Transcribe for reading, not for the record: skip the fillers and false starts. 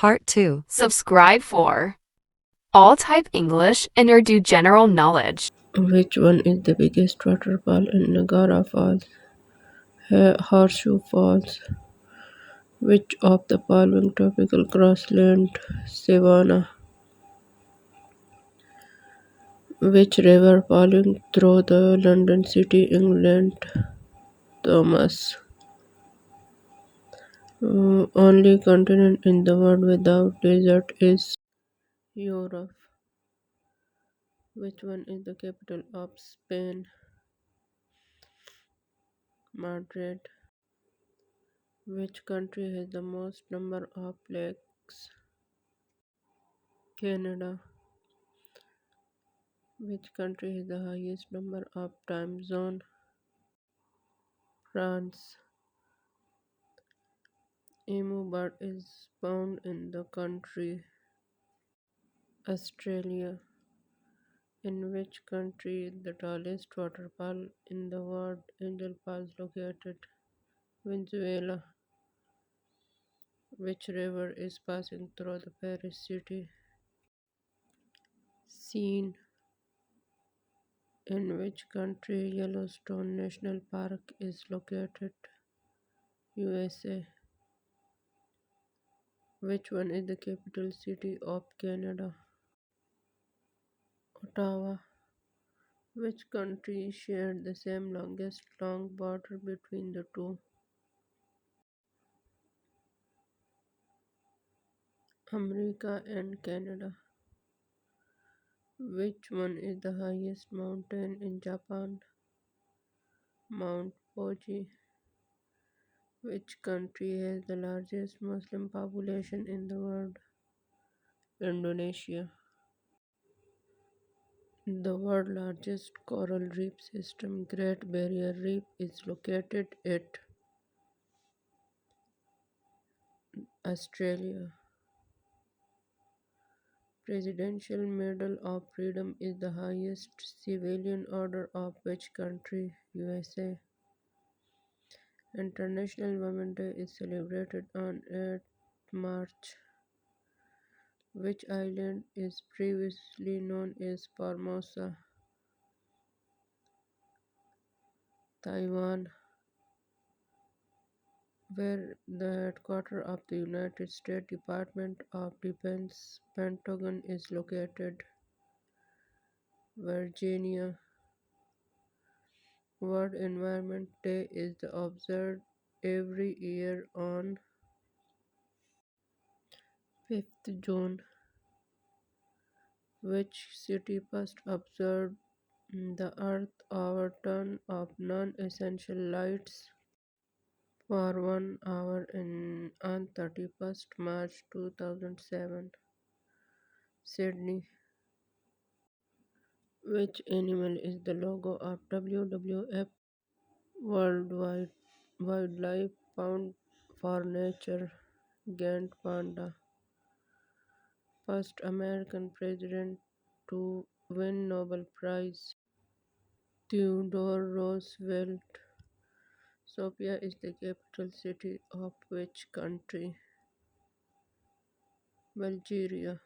Part 2. Subscribe for all type English and Urdu general knowledge. Which one is the biggest waterfall in Niagara Falls? Horseshoe Falls. Which of the following tropical grassland savanna? Which river flowing through the London City, England? Thomas. Only continent in the world without desert is Europe. Which one is the capital of Spain? Madrid. Which country has the most number of lakes? Canada. Which country has the highest number of time zone? France. Emu bird is found in the country Australia. In which country is the tallest waterfall in the world, Angel Falls, located? Venezuela. Which river is passing through the Paris city? Seine. In which country Yellowstone National Park is located? USA. Which one is the capital city of Canada? Ottawa. Which country shared the same longest long border between the two? America and Canada. Which one is the highest mountain in Japan? Mount Fuji. Which country has the largest Muslim population in the world? Indonesia. The world's largest coral reef system, Great Barrier Reef, is located at Australia. Presidential Medal of Freedom is the highest civilian order of which country? USA. International Women's Day is celebrated on 8th March. Which island is previously known as Formosa? Taiwan. Where the headquarters of the United States Department of Defense Pentagon is located? Virginia. World Environment Day is observed every year on 5th June. Which city first observed the Earth overturn of non-essential lights for 1 hour on 31st March 2007? Sydney. Which animal is the logo of WWF? Worldwide Wildlife Fund for Nature? Giant panda. First American president to win Nobel Prize? Theodore Roosevelt. Sofia is the capital city of which country? Bulgaria.